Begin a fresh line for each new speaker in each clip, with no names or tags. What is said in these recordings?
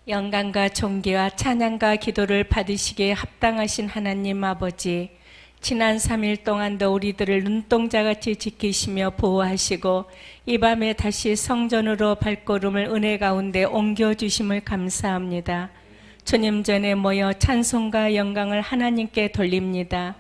영광과 존귀와 찬양과 기도를 받으시기에 합당하신 하나님 아버지, 지난 3일 동안도 우리들을 눈동자같이 지키시며 보호하시고 이 밤에 다시 성전으로 발걸음을 은혜 가운데 옮겨주심을 감사합니다. 주님 전에 모여 찬송과 영광을 하나님께 돌립니다.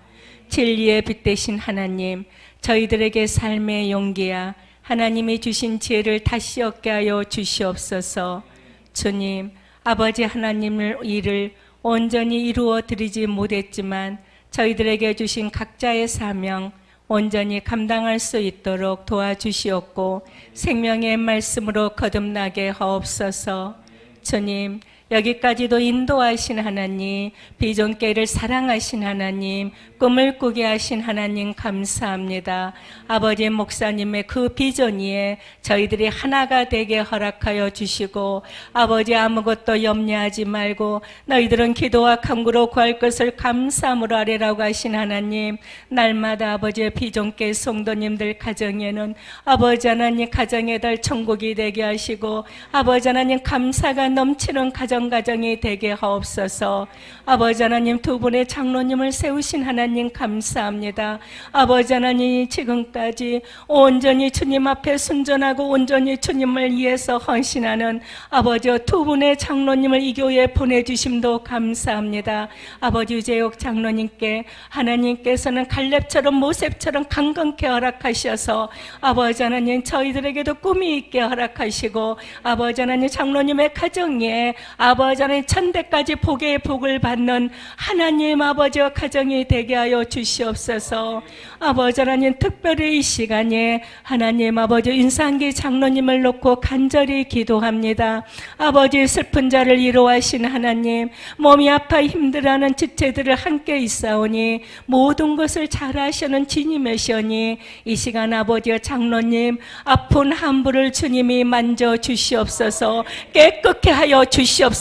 진리의 빛 되신 하나님, 저희들에게 삶의 용기야 하나님이 주신 지혜를 다시 얻게 하여 주시옵소서. 주님, 아버지 하나님의 일을 온전히 이루어 드리지 못했지만 저희들에게 주신 각자의 사명 온전히 감당할 수 있도록 도와주시옵고 생명의 말씀으로 거듭나게 하옵소서. 주님, 여기까지도 인도하신 하나님, 비전교회를 사랑하신 하나님, 꿈을 꾸게 하신 하나님 감사합니다. 아버지 목사님의 그 비전 위에 저희들이 하나가 되게 허락하여 주시고 아버지 아무것도 염려하지 말고 너희들은 기도와 간구로 구할 것을 감사함으로 아뢰라고 하신 하나님, 날마다 아버지의 비전교회 성도님들 가정에는 아버지 하나님 가정의 달 천국이 되게 하시고 아버지 하나님 감사가 넘치는 가정이 되게 하옵소서. 아버지 하나님 두 분의 장로님을 세우신 하나님 감사합니다. 아버지 하나님 지금까지 온전히 주님 앞에 순전하고 온전히 주님을 위해서 헌신하는 아버지 두 분의 장로님을 이 교회에 보내주심도 감사합니다. 아버지 유재욱 장로님께 하나님께서는 갈렙처럼 모셉처럼 강건케 허락하셔서 아버지 하나님 저희들에게도 꿈이 있게 허락하시고 아버지 하나님 장로님의 가정에 아버지 하나님 천대까지 복의 복을 받는 하나님 아버지와 가정이 되게 하여 주시옵소서. 아버지 하나님 특별히 이 시간에 하나님 아버지 윤상기 장로님을 놓고 간절히 기도합니다. 아버지 슬픈 자를 위로하신 하나님, 몸이 아파 힘들어하는 지체들을 함께 있사오니 모든 것을 잘 아시는 주님이시오니 이 시간 아버지와 장로님 아픈 함부를 주님이 만져 주시옵소서. 깨끗게 하여 주시옵소서.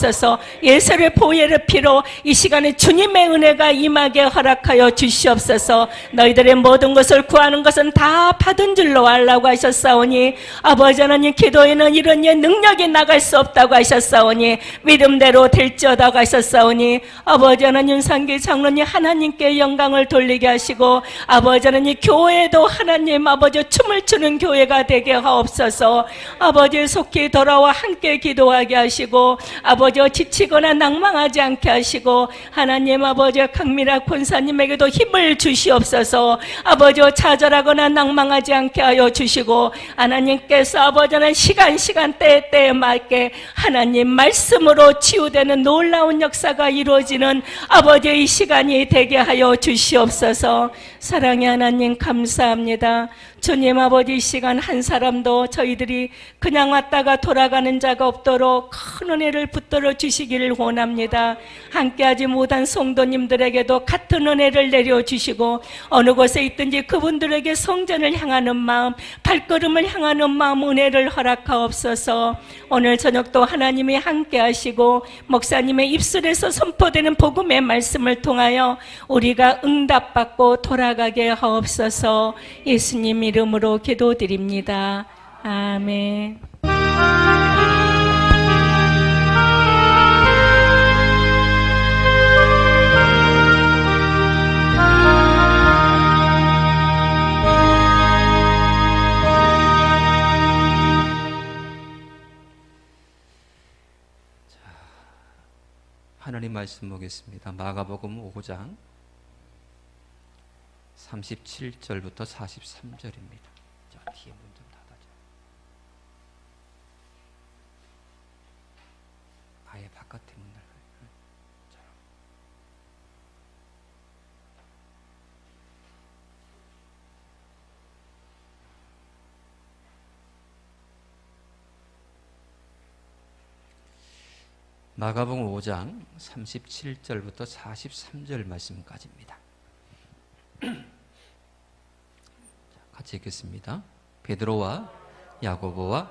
예수의 보혈의 피로 이 시간에 주님의 은혜가 임하게 허락하여 주시옵소서. 너희들의 모든 것을 구하는 것은 다 받은 줄로 알라고 하셨사오니 아버지 하나님 기도에는 이런 능력이 나갈 수 없다고 하셨사오니 믿음대로 될지어다고 하셨사오니 아버지 하나님 상기 장로님 하나님께 영광을 돌리게 하시고 아버지 하나님 교회도 하나님 아버지 춤을 추는 교회가 되게 하옵소서. 아버지 속히 돌아와 함께 기도하게 하시고 아버지 지치거나 낭망하지 않게 하시고 하나님 아버지 강미라 권사님에게도 힘을 주시옵소서. 아버지 좌절하거나 낭망하지 않게 하여 주시고 하나님께서 아버지 하나님 시간 때에 맞게 하나님 말씀으로 치유되는 놀라운 역사가 이루어지는 아버지의 시간이 되게 하여 주시옵소서. 사랑의 하나님 감사합니다. 주님 아버지 이 시간 한 사람도 저희들이 그냥 왔다가 돌아가는 자가 없도록 큰 은혜를 붙들어 주시기를 원합니다. 함께하지 못한 성도님들에게도 같은 은혜를 내려주시고 어느 곳에 있든지 그분들에게 성전을 향하는 마음, 발걸음을 향하는 마음 은혜를 허락하옵소서. 오늘 저녁도 하나님이 함께하시고 목사님의 입술에서 선포되는 복음의 말씀을 통하여 우리가 응답받고 돌아가게 하옵소서. 예수님 이름으로 기도드립니다. 아멘.
하나님 말씀 보겠습니다. 마가복음 5장 37절부터 43절입니다. 자, 뒤에 문 좀 닫아줘. 아예 바깥에 문 닫아요. 마가복음 5장 37절부터 43절 말씀까지입니다. 같이 읽겠습니다. 베드로와 야고보와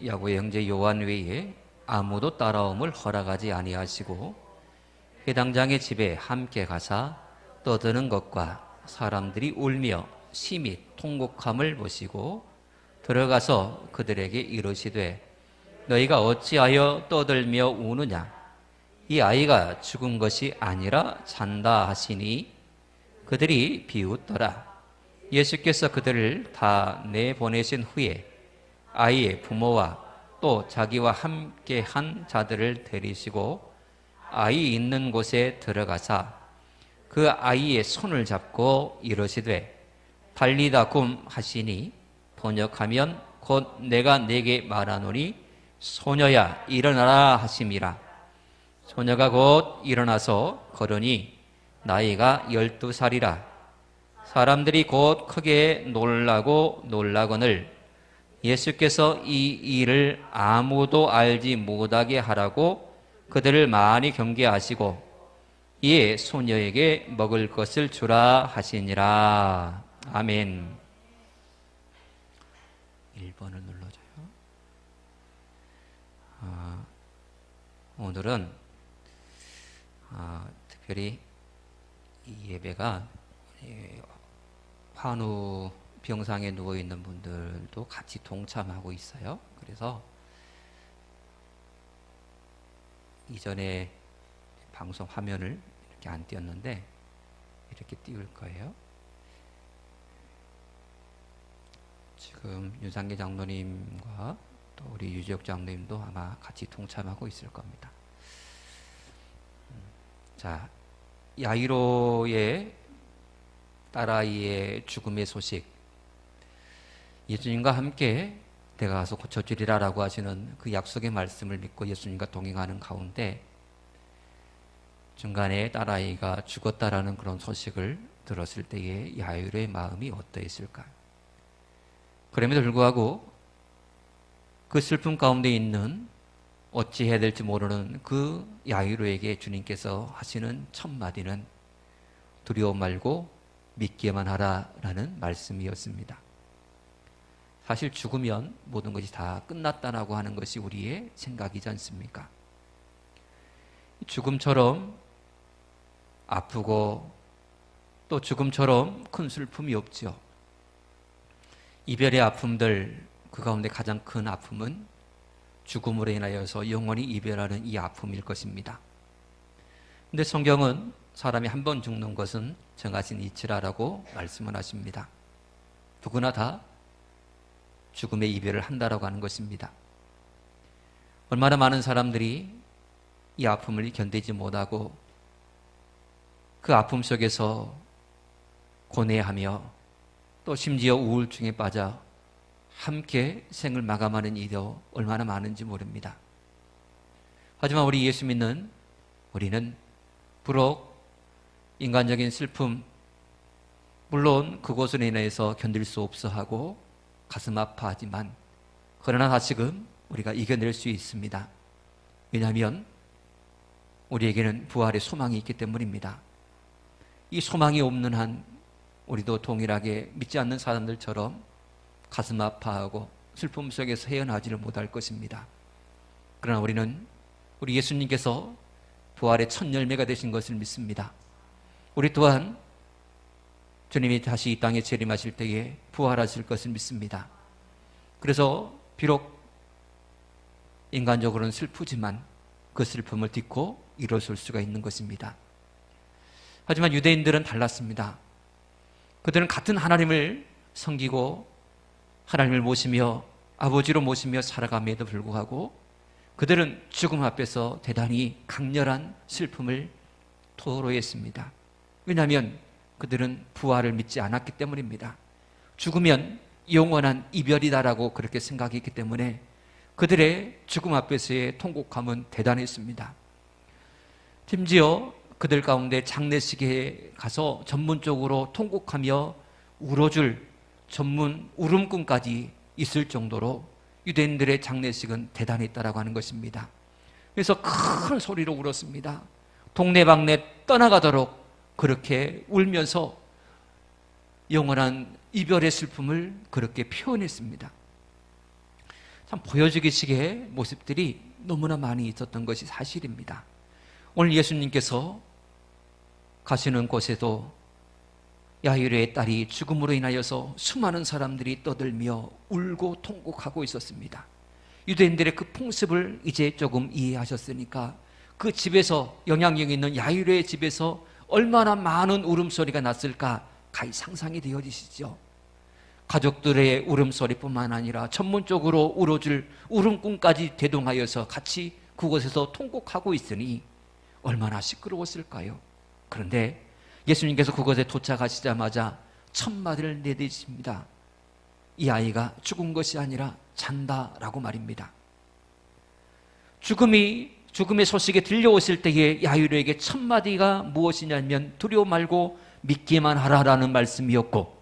야고의 형제 요한 외에 아무도 따라옴을 허락하지 아니하시고 회당장의 집에 함께 가사 떠드는 것과 사람들이 울며 심히 통곡함을 보시고 들어가서 그들에게 이르시되 너희가 어찌하여 떠들며 우느냐? 이 아이가 죽은 것이 아니라 잔다 하시니 그들이 비웃더라. 예수께서 그들을 다 내보내신 후에 아이의 부모와 또 자기와 함께 한 자들을 데리시고 아이 있는 곳에 들어가사 그 아이의 손을 잡고 이르시되 달리다 굼 하시니 번역하면 곧 내가 내게 말하노니 소녀야 일어나라 하심이라. 소녀가 곧 일어나서 걸으니 나이가 12살이라. 사람들이 곧 크게 놀라거늘 예수께서 이 일을 아무도 알지 못하게 하라고 그들을 많이 경계하시고 이에 소녀에게 먹을 것을 주라 하시니라. 아멘. 1번을 눌러줘요. 오늘은 특별히 이 예배가 환우 병상에 누워있는 분들도 같이 동참하고 있어요. 그래서 이전에 방송 화면을 이렇게 안 띄웠는데 이렇게 띄울 거예요. 지금 윤상계 장로님과 또 우리 유지혁 장로님도 아마 같이 동참하고 있을 겁니다. 자, 야이로의 딸아이의 죽음의 소식, 예수님과 함께 내가 가서 고쳐주리라 라고 하시는 그 약속의 말씀을 믿고 예수님과 동행하는 가운데 중간에 딸아이가 죽었다라는 그런 소식을 들었을 때의 야이로의 마음이 어떠했을까요? 그럼에도 불구하고 그 슬픔 가운데 있는 어찌해야 될지 모르는 그 야이로에게 주님께서 하시는 첫 마디는 두려워 말고 믿기만 하라라는 말씀이었습니다. 사실 죽으면 모든 것이 다 끝났다라고 하는 것이 우리의 생각이지 않습니까? 죽음처럼 아프고 또 죽음처럼 큰 슬픔이 없죠. 이별의 아픔들, 그 가운데 가장 큰 아픔은 죽음으로 인하여서 영원히 이별하는 이 아픔일 것입니다. 근데 성경은 사람이 한 번 죽는 것은 정하신 이치라라고 말씀을 하십니다. 누구나 다 죽음의 이별을 한다라고 하는 것입니다. 얼마나 많은 사람들이 이 아픔을 견디지 못하고 그 아픔 속에서 고뇌하며 또 심지어 우울증에 빠져 함께 생을 마감하는 이도 얼마나 많은지 모릅니다. 하지만 우리 예수 믿는 우리는 비록 인간적인 슬픔, 물론 그것으로 인해서 견딜 수 없어 하고 가슴 아파하지만 그러나 다시금 우리가 이겨낼 수 있습니다. 왜냐하면 우리에게는 부활의 소망이 있기 때문입니다. 이 소망이 없는 한 우리도 동일하게 믿지 않는 사람들처럼 가슴 아파하고 슬픔 속에서 헤어나지를 못할 것입니다. 그러나 우리는 우리 예수님께서 부활의 첫 열매가 되신 것을 믿습니다. 우리 또한 주님이 다시 이 땅에 재림하실 때에 부활하실 것을 믿습니다. 그래서 비록 인간적으로는 슬프지만 그 슬픔을 딛고 일어설 수가 있는 것입니다. 하지만 유대인들은 달랐습니다. 그들은 같은 하나님을 섬기고 하나님을 모시며 아버지로 모시며 살아감에도 불구하고 그들은 죽음 앞에서 대단히 강렬한 슬픔을 토로했습니다. 왜냐하면 그들은 부활을 믿지 않았기 때문입니다. 죽으면 영원한 이별이다라고 그렇게 생각했기 때문에 그들의 죽음 앞에서의 통곡함은 대단했습니다. 심지어 그들 가운데 장례식에 가서 전문적으로 통곡하며 울어줄 전문 울음꾼까지 있을 정도로 유대인들의 장례식은 대단했다라고 하는 것입니다. 그래서 큰 소리로 울었습니다. 동네방네 떠나가도록 그렇게 울면서 영원한 이별의 슬픔을 그렇게 표현했습니다. 참 보여주기식의 모습들이 너무나 많이 있었던 것이 사실입니다. 오늘 예수님께서 가시는 곳에도 야이로의 딸이 죽음으로 인하여서 수많은 사람들이 떠들며 울고 통곡하고 있었습니다. 유대인들의 그 풍습을 이제 조금 이해하셨으니까 그 집에서 영향력 있는 야이로의 집에서 얼마나 많은 울음소리가 났을까 가히 상상이 되어지시죠. 가족들의 울음소리뿐만 아니라 전문적으로 울어줄 울음꾼까지 대동하여서 같이 그곳에서 통곡하고 있으니 얼마나 시끄러웠을까요? 그런데 예수님께서 그곳에 도착하시자마자 첫 마디를 내뱉으십니다. 이 아이가 죽은 것이 아니라 잔다라고 말입니다. 죽음의 소식이 들려오실 때에 야이로에게 첫 마디가 무엇이냐면 두려워 말고 믿기만 하라라는 말씀이었고,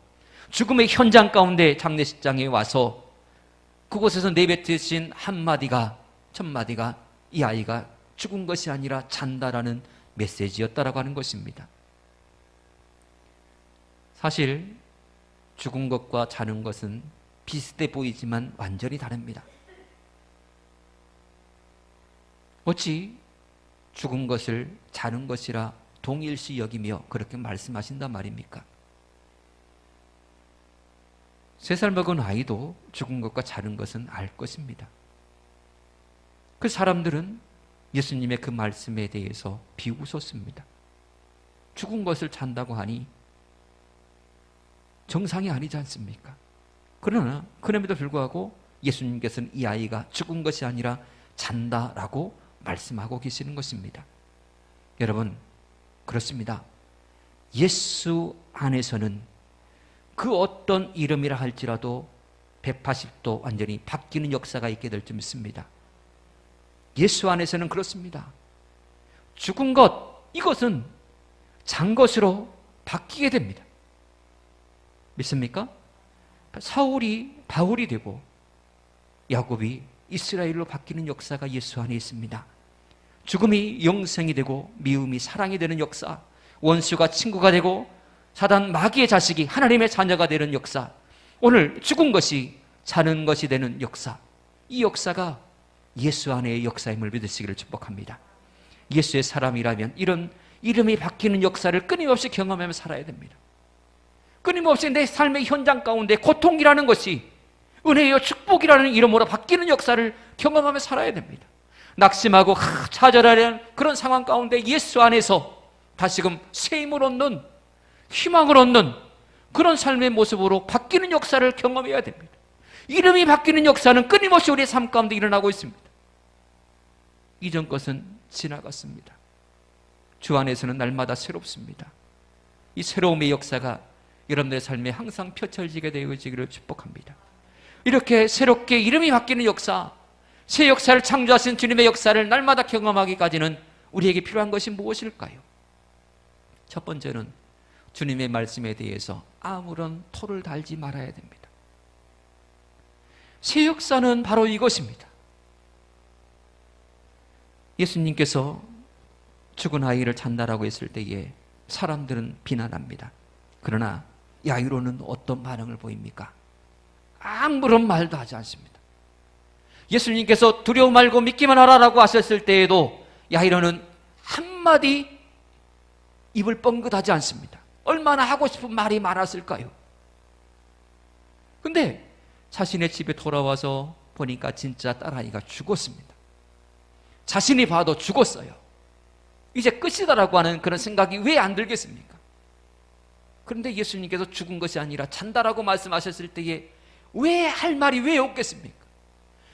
죽음의 현장 가운데 장례식장에 와서 그곳에서 내뱉으신 첫 마디가 이 아이가 죽은 것이 아니라 잔다라는 메시지였다라고 하는 것입니다. 사실 죽은 것과 자는 것은 비슷해 보이지만 완전히 다릅니다. 어찌 죽은 것을 자는 것이라 동일시 여기며 그렇게 말씀하신단 말입니까? 3살 먹은 아이도 죽은 것과 자는 것은 알 것입니다. 그 사람들은 예수님의 그 말씀에 대해서 비웃었습니다. 죽은 것을 잔다고 하니 정상이 아니지 않습니까? 그러나 그럼에도 불구하고 예수님께서는 이 아이가 죽은 것이 아니라 잔다라고 말씀하고 계시는 것입니다. 여러분, 그렇습니다. 예수 안에서는 그 어떤 이름이라 할지라도 180도 완전히 바뀌는 역사가 있게 될 줄 믿습니다. 예수 안에서는 그렇습니다. 죽은 것, 이것은 잔 것으로 바뀌게 됩니다. 믿습니까? 사울이 바울이 되고 야곱이 이스라엘로 바뀌는 역사가 예수 안에 있습니다. 죽음이 영생이 되고 미움이 사랑이 되는 역사, 원수가 친구가 되고 사단 마귀의 자식이 하나님의 자녀가 되는 역사, 오늘 죽은 것이 사는 것이 되는 역사, 이 역사가 예수 안의 역사임을 믿으시기를 축복합니다. 예수의 사람이라면 이런 이름이 바뀌는 역사를 끊임없이 경험하며 살아야 됩니다. 끊임없이 내 삶의 현장 가운데 고통이라는 것이 은혜요 축복이라는 이름으로 바뀌는 역사를 경험하며 살아야 됩니다. 낙심하고 좌절하는 그런 상황 가운데 예수 안에서 다시금 새 힘을 얻는, 희망을 얻는 그런 삶의 모습으로 바뀌는 역사를 경험해야 됩니다. 이름이 바뀌는 역사는 끊임없이 우리의 삶 가운데 일어나고 있습니다. 이전 것은 지나갔습니다. 주 안에서는 날마다 새롭습니다. 이 새로움의 역사가 여러분들의 삶에 항상 펼쳐지게 되어지기를 축복합니다. 이렇게 새롭게 이름이 바뀌는 역사, 새 역사를 창조하신 주님의 역사를 날마다 경험하기까지는 우리에게 필요한 것이 무엇일까요? 첫 번째는 주님의 말씀에 대해서 아무런 토를 달지 말아야 됩니다. 새 역사는 바로 이것입니다. 예수님께서 죽은 아이를 잔다라고 했을 때에 사람들은 비난합니다. 그러나 야이로는 어떤 반응을 보입니까? 아무런 말도 하지 않습니다. 예수님께서 두려워 말고 믿기만 하라라고 하셨을 때에도 야이로는 한마디 입을 뻥긋하지 않습니다. 얼마나 하고 싶은 말이 많았을까요? 근데 자신의 집에 돌아와서 보니까 진짜 딸아이가 죽었습니다. 자신이 봐도 죽었어요. 이제 끝이다라고 하는 그런 생각이 왜 안 들겠습니까? 그런데 예수님께서 죽은 것이 아니라 잔다라고 말씀하셨을 때에 왜 할 말이 왜 없겠습니까?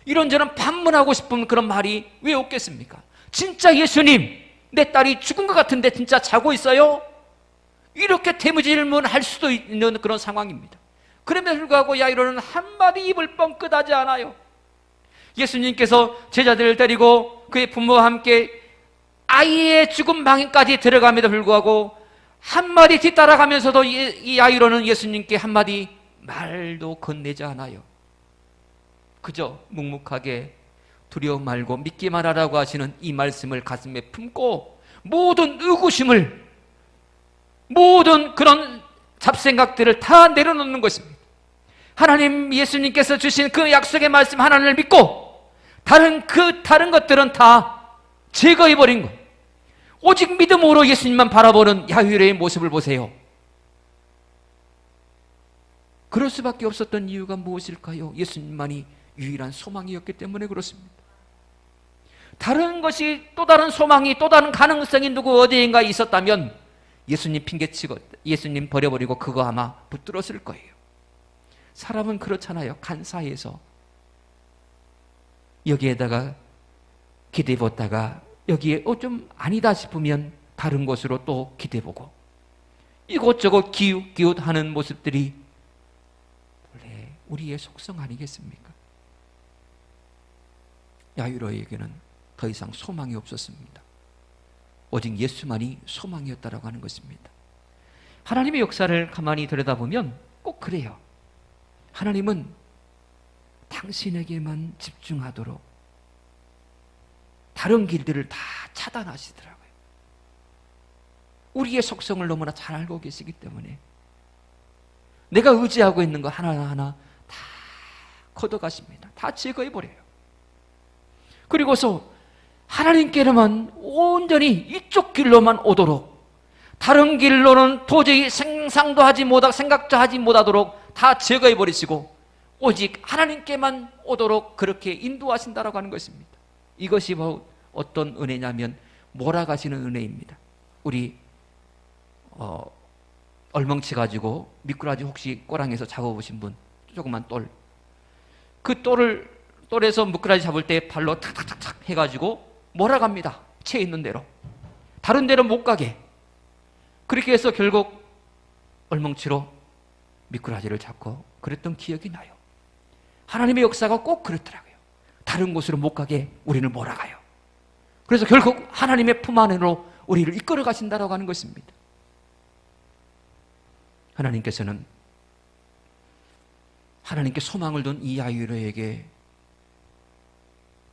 이런저런 반문하고 싶은 그런 말이 왜 없겠습니까? 진짜 예수님, 내 딸이 죽은 것 같은데 진짜 자고 있어요? 이렇게 대무질문할 수도 있는 그런 상황입니다. 그럼에도 불구하고 야이로는 한마디 입을 뻥끗하지 않아요. 예수님께서 제자들을 데리고 그의 부모와 함께 아이의 죽은 방에까지 들어감에도 불구하고 한마디 뒤따라가면서도 이 야이로는 예수님께 한마디 말도 건네지 않아요. 그저 묵묵하게 두려워 말고 믿기만 하라고 하시는 이 말씀을 가슴에 품고 모든 의구심을, 모든 그런 잡생각들을 다 내려놓는 것입니다. 하나님, 예수님께서 주신 그 약속의 말씀 하나님을 믿고 다른 것들은 다 제거해버린 것, 오직 믿음으로 예수님만 바라보는 야이로의 모습을 보세요. 그럴 수밖에 없었던 이유가 무엇일까요? 예수님만이 유일한 소망이었기 때문에 그렇습니다. 다른 것이, 또 다른 소망이, 또 다른 가능성이 누구 어디인가 있었다면 예수님 핑계치고 예수님 버려버리고 그거 아마 붙들었을 거예요. 사람은 그렇잖아요. 간사해서 여기에다가 기대보다가 여기에 좀 아니다 싶으면 다른 곳으로 또 기대보고 이곳저곳 기웃기웃하는 모습들이 원래 우리의 속성 아니겠습니까? 야이로에게는 더 이상 소망이 없었습니다. 오직 예수만이 소망이었다라고 하는 것입니다. 하나님의 역사를 가만히 들여다보면 꼭 그래요. 하나님은 당신에게만 집중하도록 다른 길들을 다 차단하시더라고요. 우리의 속성을 너무나 잘 알고 계시기 때문에 내가 의지하고 있는 거 하나하나 다 걷어가십니다. 다 제거해버려요. 그리고서 하나님께로만 온전히 이쪽 길로만 오도록, 다른 길로는 도저히 생각도 하지 못하도록 다 제거해버리시고 오직 하나님께만 오도록 그렇게 인도하신다라고 하는 것입니다. 이것이 바로 어떤 은혜냐면 몰아가시는 은혜입니다. 우리 얼멍치 가지고 미꾸라지 혹시 꼬랑에서 잡아보신 분, 조그만 똘, 그 똘에서 미꾸라지 잡을 때 발로 탁탁탁탁 해가지고 몰아갑니다. 채 있는 대로. 다른 데로 못 가게. 그렇게 해서 결국 얼멍치로 미꾸라지를 잡고 그랬던 기억이 나요. 하나님의 역사가 꼭 그렇더라고요. 다른 곳으로 못 가게 우리를 몰아가요. 그래서 결국 하나님의 품 안으로 우리를 이끌어 가신다라고 하는 것입니다. 하나님께서는 하나님께 소망을 둔 이 야이로에게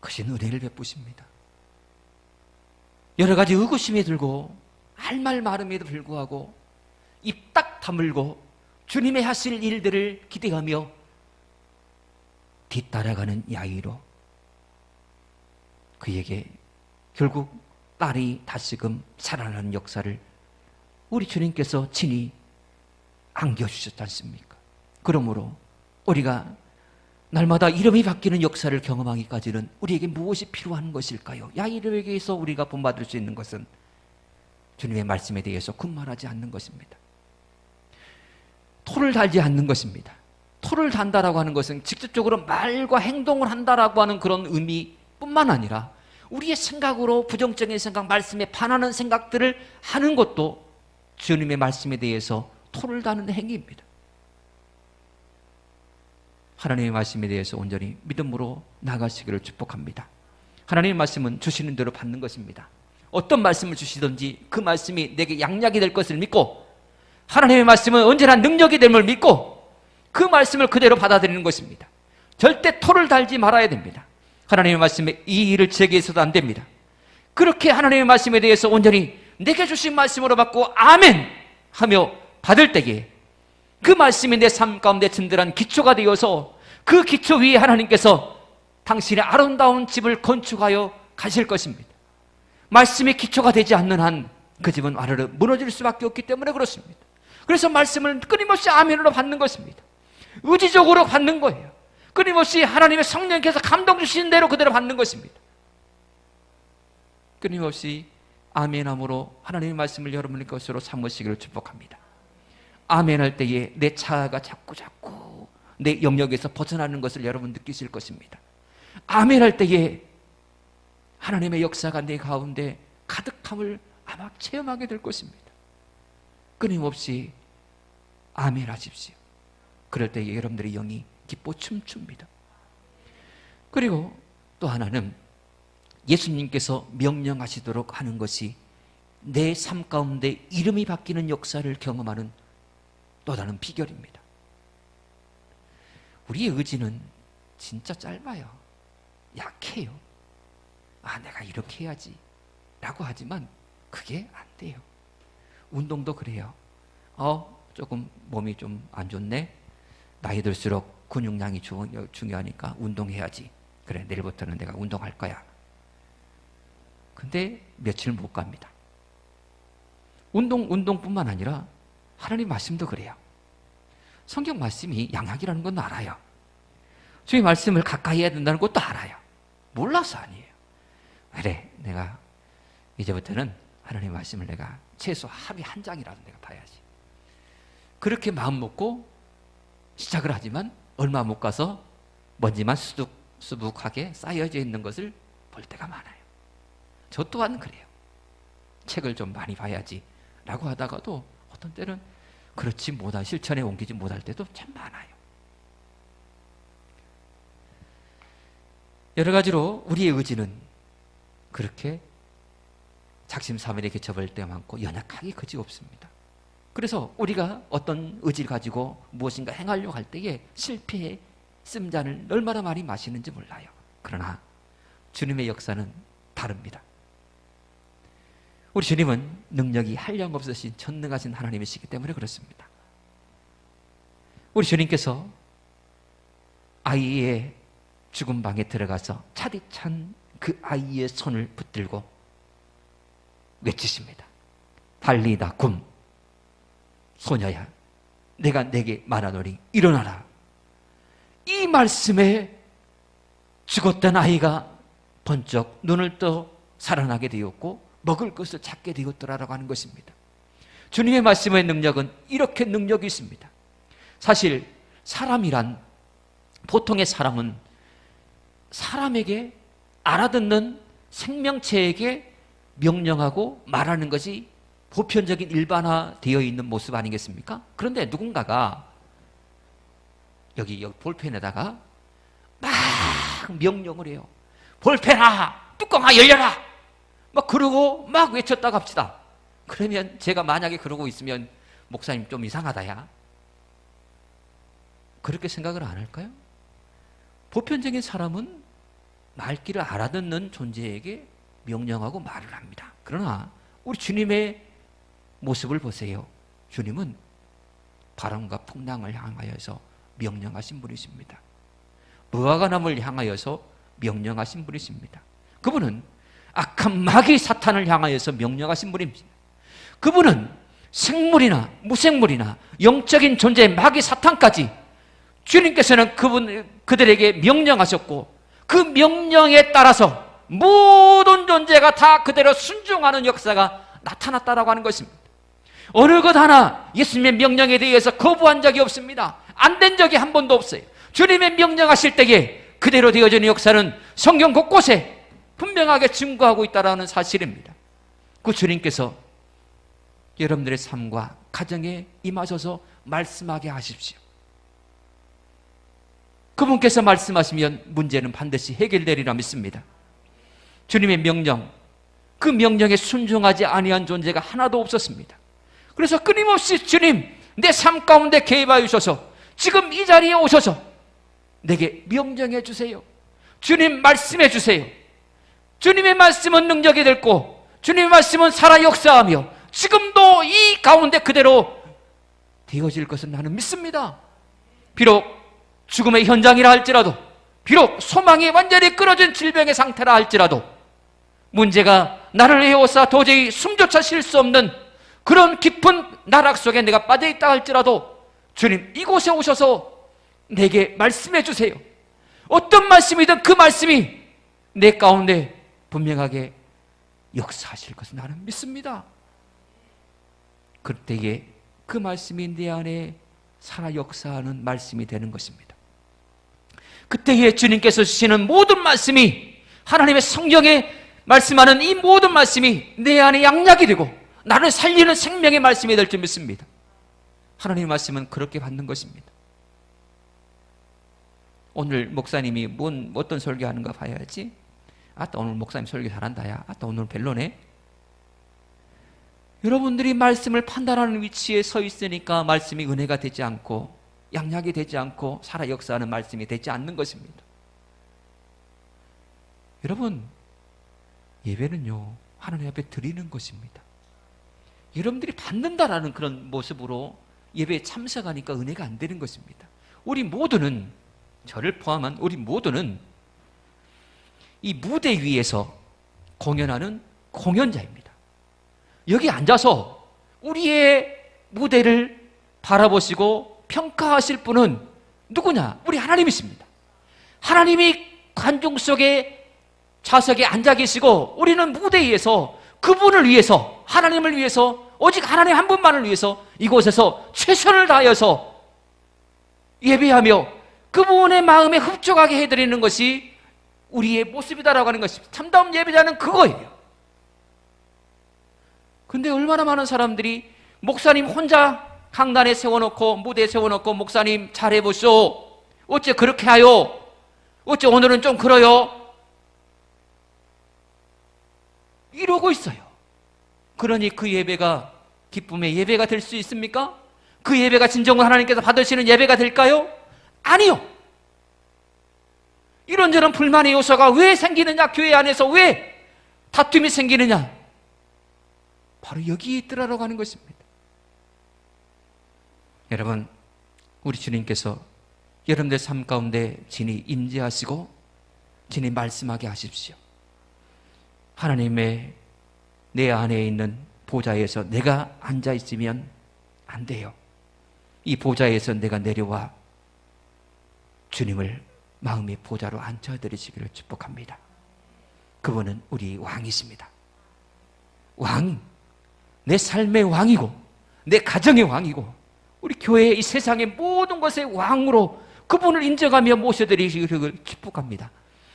크신 은혜를 베푸십니다. 여러 가지 의구심이 들고 할 말 많음에도 불구하고 입 딱 다물고 주님의 하실 일들을 기대하며 뒤따라가는 야이로, 그에게 결국 딸이 다시금 살아나는 역사를 우리 주님께서 친히 안겨주셨지 않습니까? 그러므로 우리가 날마다 이름이 바뀌는 역사를 경험하기까지는 우리에게 무엇이 필요한 것일까요? 야이로에게서 우리가 본받을 수 있는 것은 주님의 말씀에 대해서 군말하지 않는 것입니다. 토를 달지 않는 것입니다. 토를 단다라고 하는 것은 직접적으로 말과 행동을 한다라고 하는 그런 의미뿐만 아니라 우리의 생각으로 부정적인 생각, 말씀에 반하는 생각들을 하는 것도 주님의 말씀에 대해서 토를 다는 행위입니다. 하나님의 말씀에 대해서 온전히 믿음으로 나가시기를 축복합니다. 하나님의 말씀은 주시는 대로 받는 것입니다. 어떤 말씀을 주시든지 그 말씀이 내게 양약이 될 것을 믿고, 하나님의 말씀은 언제나 능력이 됨을 믿고 그 말씀을 그대로 받아들이는 것입니다. 절대 토를 달지 말아야 됩니다. 하나님의 말씀에 이 일을 제게 있어도 안 됩니다. 그렇게 하나님의 말씀에 대해서 온전히 내게 주신 말씀으로 받고 아멘 하며 받을 때에 그 말씀이 내 삶 가운데 든든한 기초가 되어서 그 기초 위에 하나님께서 당신의 아름다운 집을 건축하여 가실 것입니다. 말씀이 기초가 되지 않는 한 그 집은 와르르 무너질 수밖에 없기 때문에 그렇습니다. 그래서 말씀을 끊임없이 아멘으로 받는 것입니다. 의지적으로 받는 거예요. 끊임없이 하나님의 성령께서 감동 주시는 대로 그대로 받는 것입니다. 끊임없이 아멘함으로 하나님의 말씀을 여러분의 것으로 삼으시기를 축복합니다. 아멘할 때에 내 자아가 자꾸 내 영역에서 벗어나는 것을 여러분 느끼실 것입니다. 아멘할 때에 하나님의 역사가 내 가운데 가득함을 아마 체험하게 될 것입니다. 끊임없이 아멘하십시오. 그럴 때에 여러분들의 영이 기뻐 춤춥니다. 그리고 또 하나는 예수님께서 명령하시도록 하는 것이 내 삶 가운데 이름이 바뀌는 역사를 경험하는 또 다른 비결입니다. 우리의 의지는 진짜 짧아요. 약해요. 내가 이렇게 해야지 라고 하지만 그게 안 돼요. 운동도 그래요. 조금 몸이 좀 안 좋네. 나이 들수록 근육량이 중요하니까 운동해야지. 그래, 내일부터는 내가 운동할 거야. 근데 며칠 못 갑니다. 운동뿐만 아니라 하나님 말씀도 그래요. 성경 말씀이 양약이라는 건 알아요. 주의 말씀을 가까이 해야 된다는 것도 알아요. 몰라서 아니에요. 그래, 내가 이제부터는 하나님 말씀을 내가 최소 합의 한 장이라도 내가 봐야지. 그렇게 마음 먹고 시작을 하지만 얼마 못 가서 먼지만 수북하게 쌓여져 있는 것을 볼 때가 많아요. 저 또한 그래요. 책을 좀 많이 봐야지 라고 하다가도 어떤 때는 그렇지 못할, 실천에 옮기지 못할 때도 참 많아요. 여러 가지로 우리의 의지는 그렇게 작심삼일에 개쳐버릴 때가 많고 연약하기 그지 없습니다. 그래서 우리가 어떤 의지를 가지고 무엇인가 행하려고 할 때에 실패의 씀잔을 얼마나 많이 마시는지 몰라요. 그러나 주님의 역사는 다릅니다. 우리 주님은 능력이 한량없으신 전능하신 하나님이시기 때문에 그렇습니다. 우리 주님께서 아이의 죽은 방에 들어가서 차디찬 그 아이의 손을 붙들고 외치십니다. 달리다 굼, 소녀야 내가 내게 말하노니 일어나라. 이 말씀에 죽었던 아이가 번쩍 눈을 떠 살아나게 되었고 먹을 것을 찾게 되었더라라고 하는 것입니다. 주님의 말씀의 능력은 이렇게 능력이 있습니다. 사실 사람이란, 보통의 사람은 사람에게, 알아듣는 생명체에게 명령하고 말하는 것이 보편적인 일반화되어 있는 모습 아니겠습니까? 그런데 누군가가 여기 볼펜에다가 막 명령을 해요. 볼펜아, 뚜껑아 열려라! 막 그러고 막 외쳤다고 합시다. 그러면 제가 만약에 그러고 있으면 목사님 좀 이상하다야. 그렇게 생각을 안 할까요? 보편적인 사람은 말귀를 알아듣는 존재에게 명령하고 말을 합니다. 그러나 우리 주님의 모습을 보세요. 주님은 바람과 풍랑을 향하여서 명령하신 분이십니다. 무화과나무를 향하여서 명령하신 분이십니다. 그분은 악한 마귀 사탄을 향하여서 명령하신 분입니다. 그분은 생물이나 무생물이나 영적인 존재의 마귀 사탄까지 주님께서는 그들에게 명령하셨고 그 명령에 따라서 모든 존재가 다 그대로 순종하는 역사가 나타났다라고 하는 것입니다. 어느 것 하나 예수님의 명령에 대해서 거부한 적이 없습니다. 안 된 적이 한 번도 없어요. 주님의 명령하실 때에 그대로 되어지는 역사는 성경 곳곳에 분명하게 증거하고 있다는 사실입니다. 그 주님께서 여러분들의 삶과 가정에 임하셔서 말씀하게 하십시오. 그분께서 말씀하시면 문제는 반드시 해결되리라 믿습니다. 주님의 명령, 그 명령에 순종하지 아니한 존재가 하나도 없었습니다. 그래서 끊임없이 주님, 내 삶 가운데 개입하여 주셔서 지금 이 자리에 오셔서 내게 명령해 주세요. 주님 말씀해 주세요. 주님의 말씀은 능력이 됐고 주님의 말씀은 살아 역사하며 지금도 이 가운데 그대로 되어질 것을 나는 믿습니다. 비록 죽음의 현장이라 할지라도, 비록 소망이 완전히 끊어진 질병의 상태라 할지라도, 문제가 나를 에워싸 도저히 숨조차 쉴 수 없는 그런 깊은 나락 속에 내가 빠져있다 할지라도 주님 이곳에 오셔서 내게 말씀해 주세요. 어떤 말씀이든 그 말씀이 내 가운데 분명하게 역사하실 것을 나는 믿습니다. 그때에 그 말씀이 내 안에 살아 역사하는 말씀이 되는 것입니다. 그때에 주님께서 주시는 모든 말씀이, 하나님의 성경에 말씀하는 이 모든 말씀이 내 안에 양약이 되고 나를 살리는 생명의 말씀이 될 줄 믿습니다. 하나님의 말씀은 그렇게 받는 것입니다. 오늘 목사님이 어떤 설교하는가 봐야지. 아따 오늘 목사님 설교 잘한다. 야 아따 오늘 별로네. 여러분들이 말씀을 판단하는 위치에 서 있으니까 말씀이 은혜가 되지 않고 양약이 되지 않고 살아 역사하는 말씀이 되지 않는 것입니다. 여러분, 예배는요 하나님 앞에 드리는 것입니다. 여러분들이 받는다라는 그런 모습으로 예배에 참석하니까 은혜가 안 되는 것입니다. 우리 모두는, 저를 포함한 우리 모두는 이 무대 위에서 공연하는 공연자입니다. 여기 앉아서 우리의 무대를 바라보시고 평가하실 분은 누구냐? 우리 하나님이십니다. 하나님이 관중 속에 좌석에 앉아 계시고 우리는 무대에서 그분을 위해서, 하나님을 위해서, 오직 하나님 한 분만을 위해서 이곳에서 최선을 다하여서 예배하며 그분의 마음에 흡족하게 해드리는 것이 우리의 모습이다라고 하는 것입니다. 참다운 예배자는 그거예요. 근데 얼마나 많은 사람들이 목사님 혼자 강단에 세워놓고 무대에 세워놓고 목사님 잘해보쇼, 어째 그렇게 하요, 어째 오늘은 좀 그러요, 이러고 있어요. 그러니 그 예배가 기쁨의 예배가 될 수 있습니까? 그 예배가 진정으로 하나님께서 받으시는 예배가 될까요? 아니요. 이런저런 불만의 요소가 왜 생기느냐? 교회 안에서 왜 다툼이 생기느냐? 바로 여기에 있더라라고 하는 것입니다. 여러분, 우리 주님께서 여러분들 삶 가운데 진히 임재하시고 진히 말씀하게 하십시오. 하나님의 내 안에 있는 보좌에서 내가 앉아 있으면 안 돼요. 이 보좌에서 내가 내려와 주님을 마음의 보좌로 앉혀드리시기를 축복합니다. 그분은 우리 왕이십니다. 왕, 내 삶의 왕이고 내 가정의 왕이고 우리 교회의 이 세상의 모든 것의 왕으로 그분을 인정하며 모셔드리시기를 축복합니다.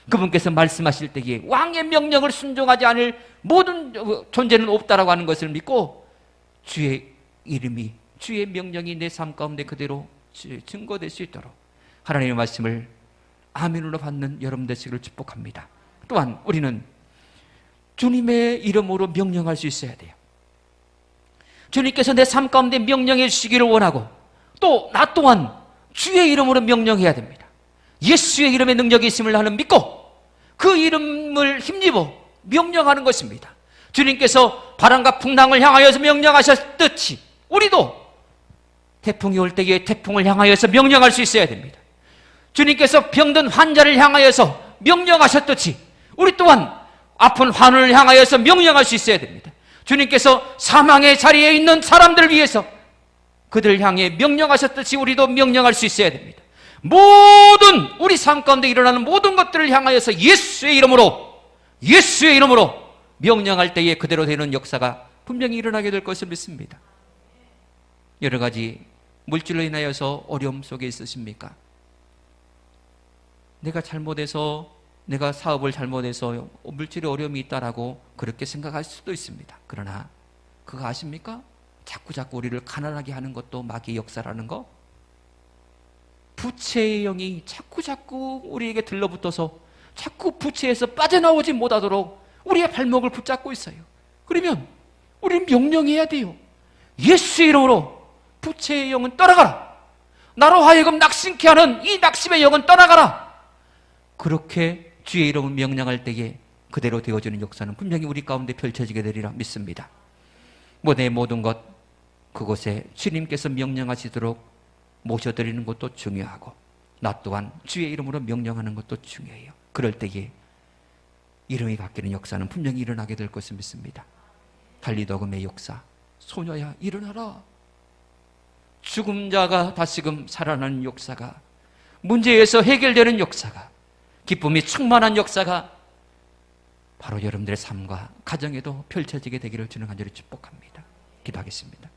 그분께서 말씀하실 때에 왕의 명령을 순종하지 않을 모든 존재는 없다라고 하는 것을 믿고 주의 이름이, 주의 명령이 내 삶 가운데 그대로 증거될 수 있도록 하나님의 말씀을 아멘으로 받는 여러분 되시기를 축복합니다. 또한 우리는 주님의 이름으로 명령할 수 있어야 돼요. 주님께서 내 삶 가운데 명령해 주시기를 원하고 또 나 또한 주의 이름으로 명령해야 됩니다. 예수의 이름의 능력이 있음을 나는 믿고 그 이름을 힘입어 명령하는 것입니다. 주님께서 바람과 풍랑을 향하여서 명령하셨듯이 우리도 태풍이 올 때에 태풍을 향하여서 명령할 수 있어야 됩니다. 주님께서 병든 환자를 향하여서 명령하셨듯이 우리 또한 아픈 환우를 향하여서 명령할 수 있어야 됩니다. 주님께서 사망의 자리에 있는 사람들을 위해서 그들을 향해 명령하셨듯이 우리도 명령할 수 있어야 됩니다. 모든 우리 삶 가운데 일어나는 모든 것들을 향하여서 예수의 이름으로 명령할 때에 그대로 되는 역사가 분명히 일어나게 될 것을 믿습니다. 여러 가지 물질로 인하여서 어려움 속에 있으십니까? 내가 잘못해서, 내가 사업을 잘못해서 물질에 어려움이 있다라고 그렇게 생각할 수도 있습니다. 그러나 그거 아십니까? 자꾸 우리를 가난하게 하는 것도 마귀의 역사라는 거. 부채의 영이 자꾸 우리에게 들러붙어서 자꾸 부채에서 빠져나오지 못하도록 우리의 발목을 붙잡고 있어요. 그러면 우리는 명령해야 돼요. 예수의 이름으로 부채의 영은 떠나가라. 나로 하여금 낙심케 하는 이 낙심의 영은 떠나가라. 그렇게 주의 이름을 명령할 때에 그대로 되어지는 역사는 분명히 우리 가운데 펼쳐지게 되리라 믿습니다. 내 모든 것 그곳에 주님께서 명령하시도록 모셔드리는 것도 중요하고 나 또한 주의 이름으로 명령하는 것도 중요해요. 그럴 때에 이름이 바뀌는 역사는 분명히 일어나게 될 것을 믿습니다. 달리더금의 역사, 소녀야 일어나라. 죽은 자가 다시금 살아나는 역사가, 문제에서 해결되는 역사가, 기쁨이 충만한 역사가 바로 여러분들의 삶과 가정에도 펼쳐지게 되기를 주는 간절히 축복합니다. 기도하겠습니다.